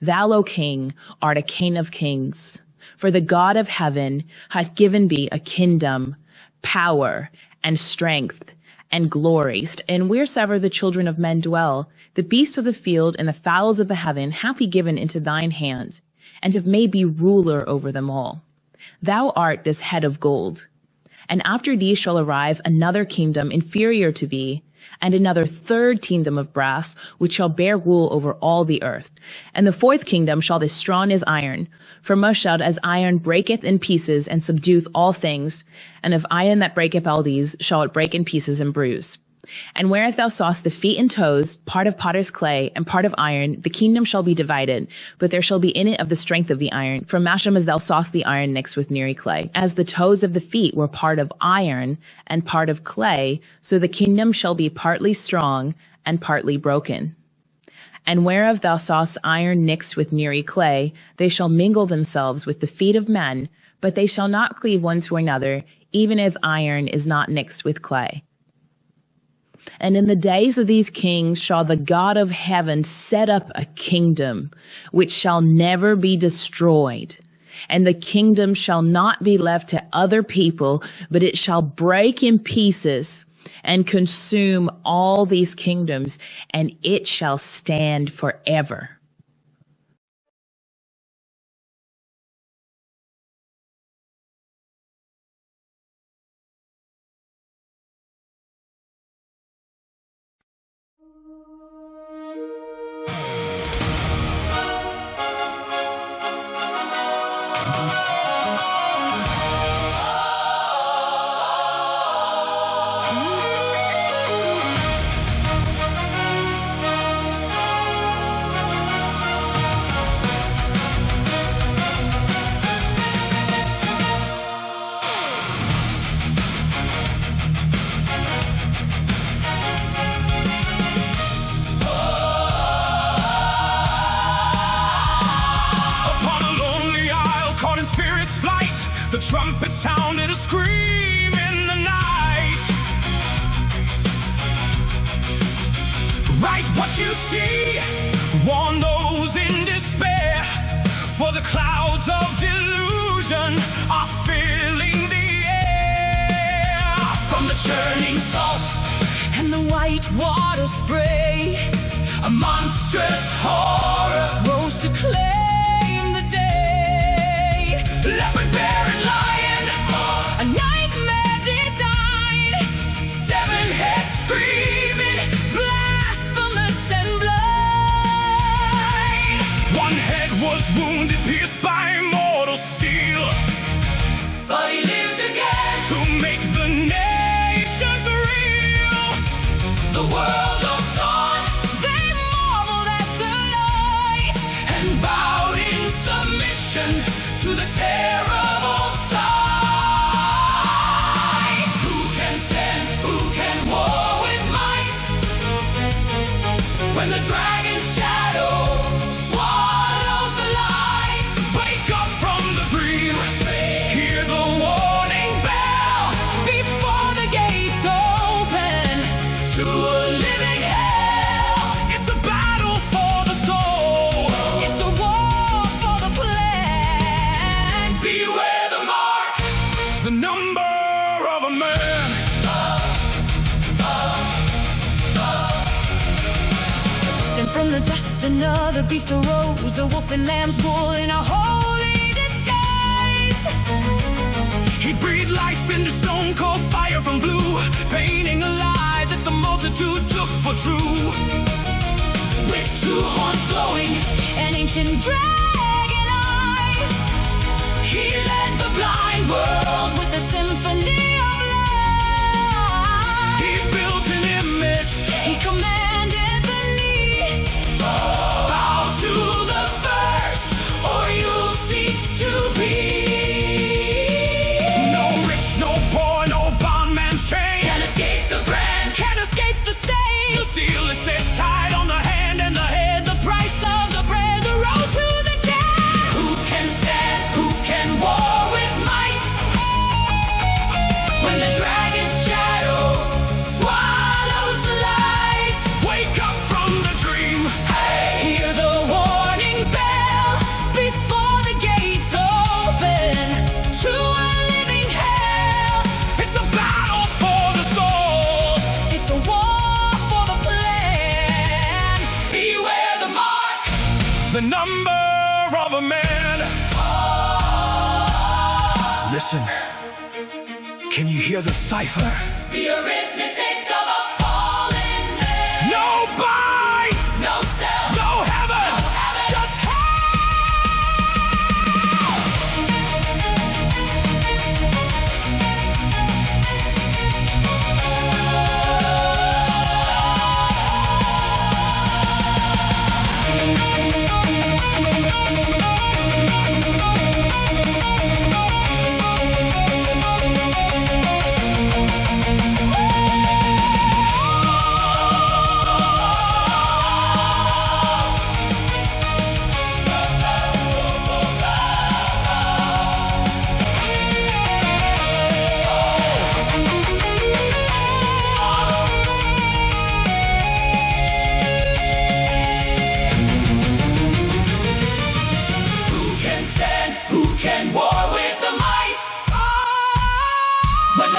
Thou, O king, art a king of kings, for the God of heaven hath given thee a kingdom, power, and strength, and glory. And wheresoever the children of men dwell, the beasts of the field and the fowls of the heaven hath he given into thine hand, and have made thee ruler over them all. Thou art this head of gold. And after thee shall arrive another kingdom inferior to thee, and another third kingdom of brass, which shall bear rule over all the earth. And the fourth kingdom shall be strong as iron. For Moshad as iron breaketh in pieces, and subdueth all things. And of iron that breaketh all these, shall it break in pieces and bruise. And whereas thou sawest the feet and toes, part of potter's clay, and part of iron, the kingdom shall be divided, but there shall be in it of the strength of the iron. From Masham as thou sawest the iron mixed with neri clay. As the toes of the feet were part of iron, and part of clay, so the kingdom shall be partly strong, and partly broken. And whereof thou sawest iron mixed with neri clay, they shall mingle themselves with the feet of men, but they shall not cleave one to another, even as iron is not mixed with clay. And in the days of these kings shall the God of heaven set up a kingdom which shall never be destroyed. And the kingdom shall not be left to other people, but it shall break in pieces and consume all these kingdoms, and it shall stand forever. The trumpet sounded a scream in the night. Write what you see, warn those in despair, for the clouds of delusion are filling the air. From the churning salt and the white water spray, a monstrous horror rose to claim the day. Leopard, bear, and lion, a nightmare design. 7 heads screaming, blasphemous and blind. One head was wounded, pierced by mortal steel, but he lived again to make the nations real. The world looked on, they marveled at the light, and bowed in submission to the terrible sight. Who can stand, who can war with might, when the dragon's shadow swallows the light? Wake up from the dream, hear the warning bell, before the gates open to a living hell. It's a battle for the soul, it's a war for the plan. Beware the mark, the number of a man. And from the dust another beast arose, a wolf in lamb's wool in a holy disguise. He breathed life into stone, cold fire from blue, painting a lie that the multitude took for true. With 2 horns glowing and ancient dragon eyes, he led the blind world with the symphony of light. He built an image, he commanded the knee. Bow to the first, or you'll cease to be. No rich, no poor, no bondman's chain can escape the brand, can't escape the stain. The seal is set tight on the hand and the head, the price of the bread, the road to the dead. Who can stand, who can war with might, when the dragon's shadow swallows the light? Wake up from the dream, hey, hear the warning bell, before the gates open to a living hell. It's a battle for the soul, it's a war for the plan. Beware the mark, the number of a man. Listen, can you hear the cipher? The arithmetic of a fallen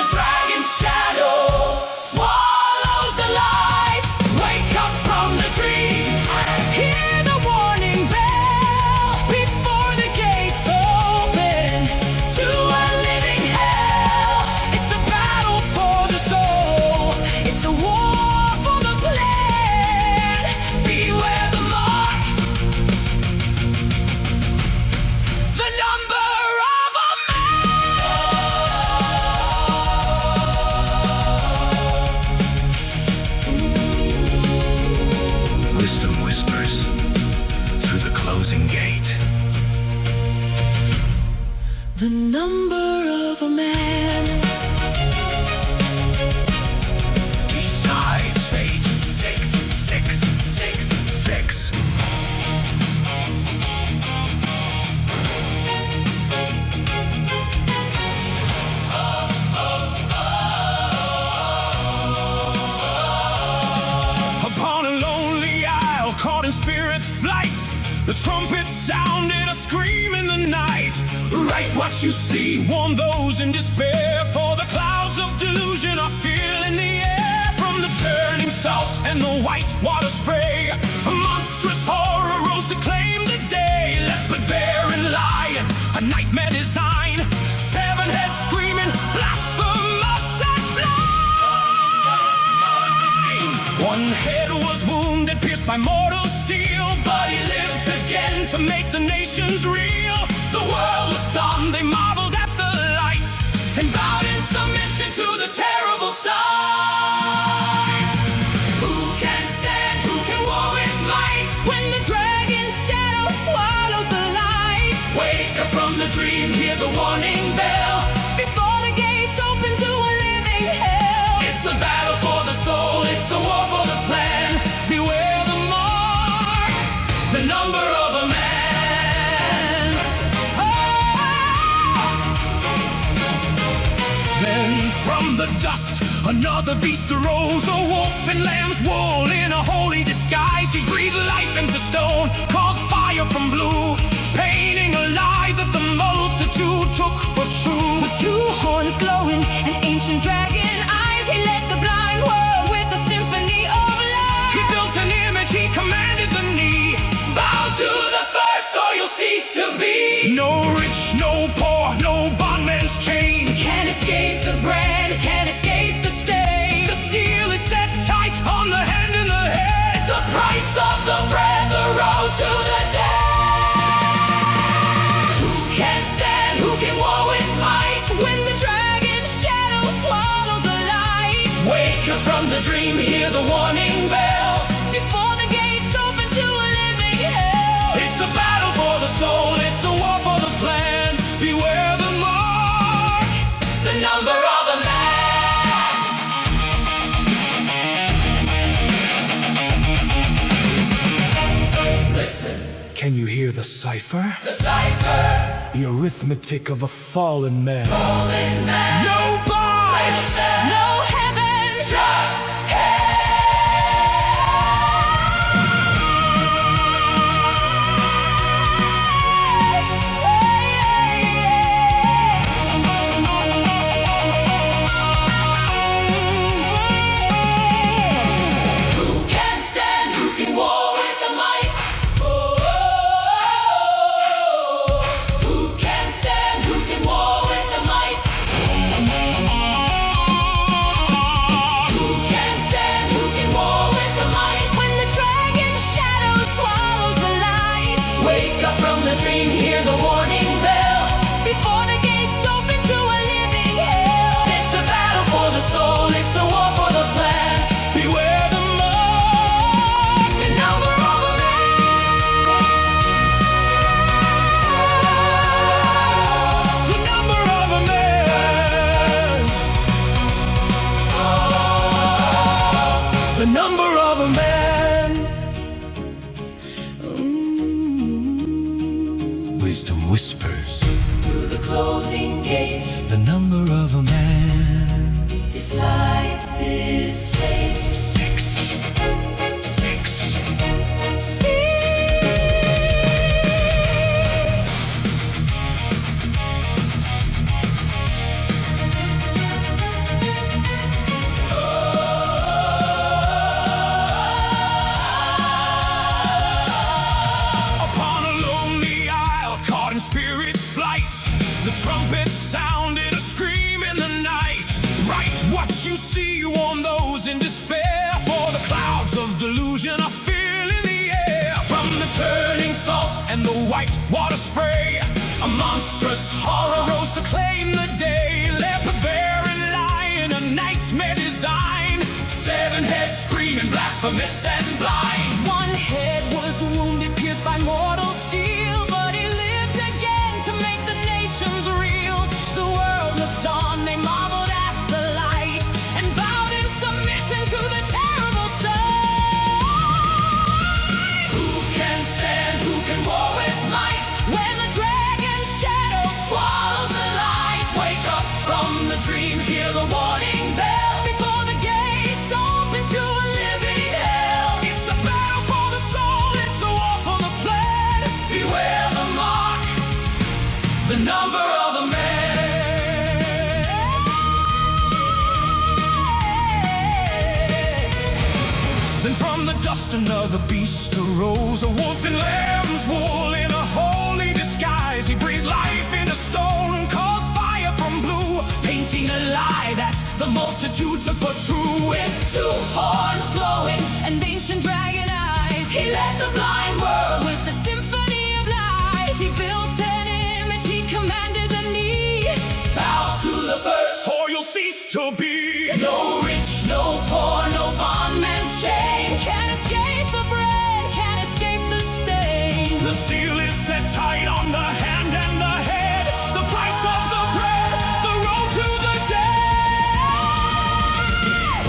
the dragon's shadow swallows the light. Wake up from the dream, hear the warning bell before the gates open to a living hell. It's a battle for the soul, it's a war for the plan. Beware the mark, the number of a man. Wisdom whispers through the closing gate. The number of a man. Besides 8, 6, 6, 6, 6. Upon a lonely isle caught in spirit's flight, the trumpet sounded a scream in the night. Write what you see, warn those in despair, for the clouds of delusion are filling the air. From the churning salt and the white water spray, a monstrous horror rose to claim the day. Leopard, bear, and lion, a nightmare design. 7 heads screaming, blasphemous and blind. One head was wounded, pierced by mortal steel, but he lived again to make the nations real. The world looked on, they marveled at the light, and bowed in submission to the terrible sight. Who can stand, who can war with might, when the dragon's shadow swallows the light? Wake up from the dream, hear the warning bell, before the gates open to a living hell. It's a battle for the soul, it's a war for the plan. Beware the mark, the number of a man. Then from the dust another beast arose, a wolf in lamb's wool in a holy disguise. He breathed life into stone, called fire from blue, painting a lie that the multitude took for true. With 2 horns glowing and ancient dragon eyes, he led the blind world with a symphony of light. He built an image, he commanded the knee, bow to the first or you'll cease to be. No rich, no poor, no bondman's chain can't escape the brand, can't escape the stain. The seal is set tight on the hand and the head, the price of the bread, the road to the dead. Who can stand, who can war with might, when the dragon's shadow swallows the light? Wake up from the dream, hear the warning bell, before the gates open to a living hell. It's a battle for the soul, it's a war for the plan. Beware the mark, the number of a man. Listen. Can you hear the cipher? The cipher. The arithmetic of a fallen man. Fallen man. No bond. No heaven. Just see warn those in despair, for the clouds of delusion are filling the air. From the turning salt and the white water spray, a monstrous horror rose to claim the day. Leopard, bear, and lion, a nightmare design. 7 heads screaming, blasphemous and blind. One head was wounded, pierced by mortal steel, but he lived again to make the nations reel. The world looked on, they marveled at the light, and bowed in submission to the terrible sight. Who can stand, who can war with might, when the dragon's shadow swallows the light? Wake up from the dream, hear the warning bell, before the gates open to a living hell. It's a battle for the soul, it's a war for the plan. Beware the mark, the number of a man. Then from the dust another beast arose, a wolf in lamb's wool in a holy disguise. He breathed life in a stone, called fire from blue, painting a lie that the multitude took for true. With 2 horns glowing and ancient dragon eyes, he led the blind world with the symphony of lies. He built an image, he commanded the knee, bow to the first, or you'll cease to be. No rich, no poor, no bondman's chain can escape the bread, can escape the stain. The seal is set tight on the hand and the head, the price of the bread, the road to the dead.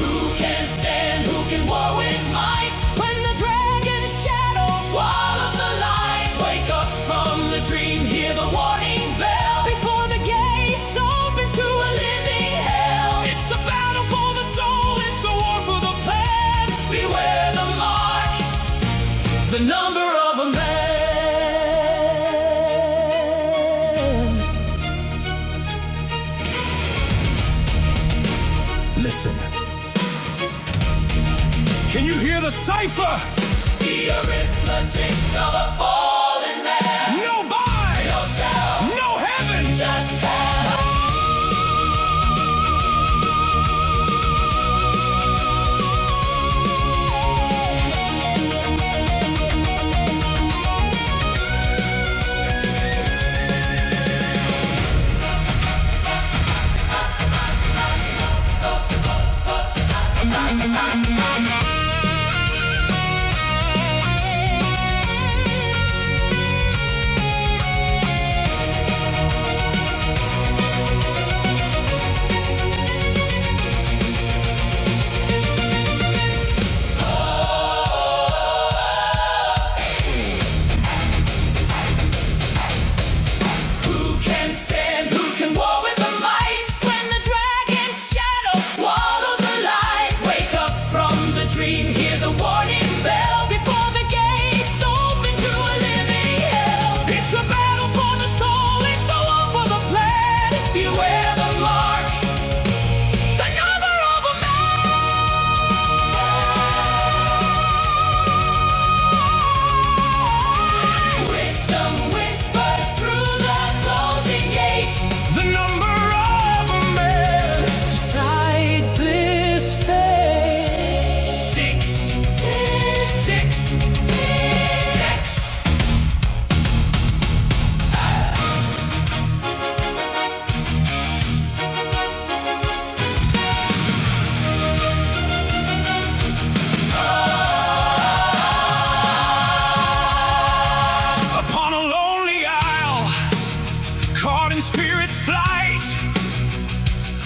Who can stand, who can war with might, when the dragon's shadow swallows the light? Wake up from the dream, hear the warning bell, before the gates open to a living hell. It's a battle for the soul, it's a war for the plan. Beware the mark, the number of a man. Listen. Can you hear the cipher? The arithmetic of a fallen man. No buy, no sell, no heaven, just hell.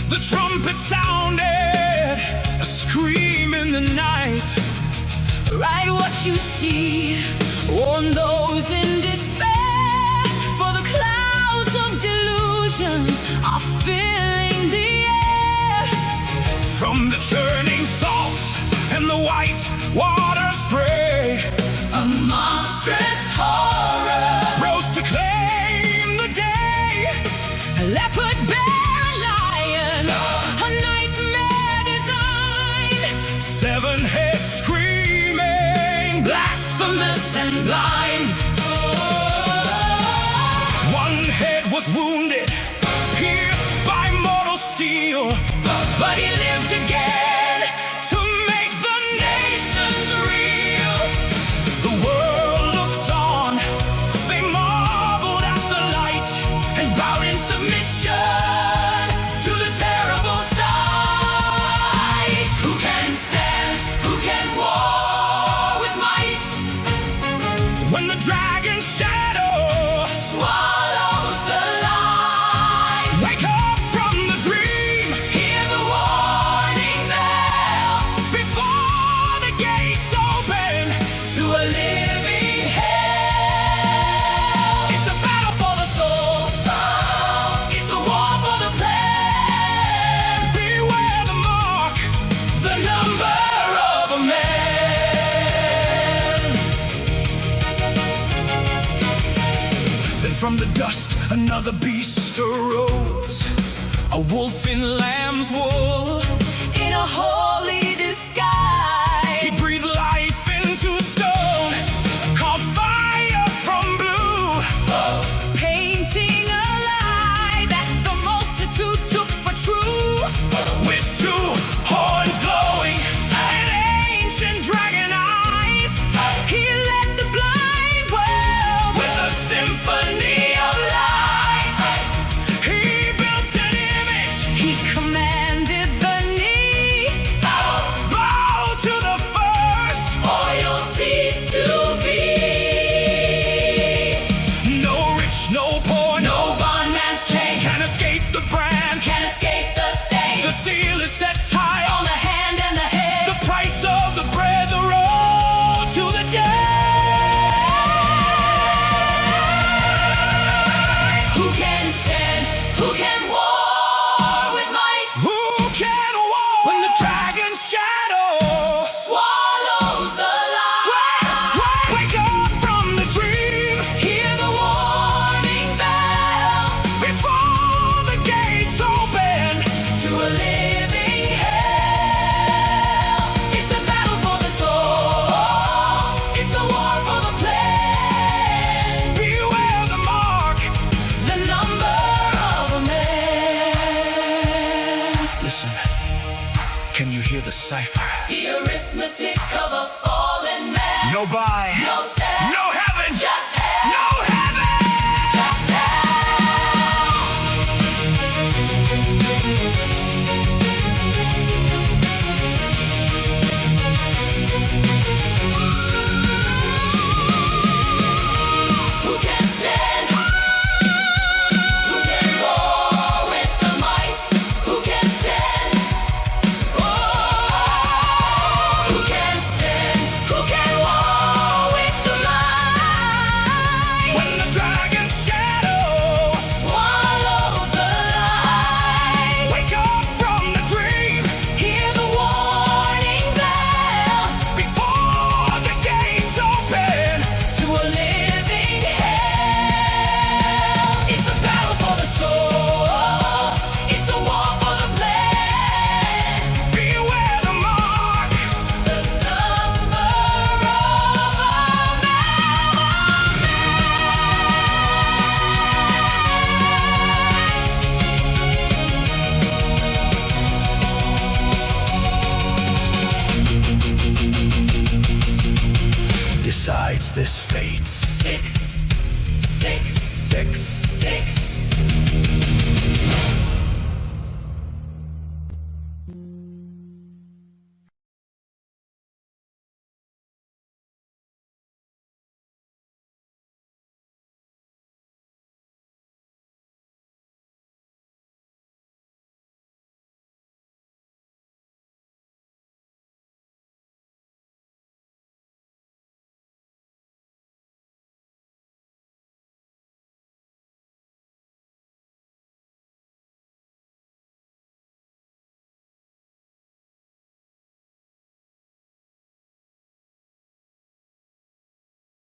The trumpet sounded, a scream in the night. Write what you see, warn those in despair, for the clouds of delusion are filling the air. From the churning salt and the white water spray, a monstrous horror rose to claim the day. A leopard, bear, and lion, a nightmare design. 7 heads screaming, blasphemous and blind. One head was wounded, pierced by mortal steel, but he lived again. from the dust, another beast arose, a wolf in lamb's wool, in a holy disguise. He breathed life into stone, called fire from blue, painting a lie that the multitude took for true. With two horns glowing and ancient dragon eyes, he led the blind world with a symphony of lies. He built an image, he commanded the knee, bow to the first, or you'll cease to be. No rich, no poor, no bondman's chain can escape the brand, can escape the stain. The seal is set tight on the hand and the head, the price of the bread, the road to the dead. Who can stand? Who can war with might? Who can war when the dragon's shadow swallows the light? Wake up from the dream, hear the warning bell before the gates open to a living hell. It's a battle for the soul, it's a war for the plan. Beware the mark, the number of a man. Listen, can you hear the cipher? The arithmetic of a fallen man. No buy, no sell, no heaven, just hell. No heaven, just Who can stand? Who can war with the might? Who can stand? Who can stand? Who can war with the might? When the dragon's shadow swallows the light. Wake up from the dream, hear the warning bell before the gates open to a living hell. It's a battle for the soul, it's a war for the plan. Beware the mark, the number of a man. Decides this fate.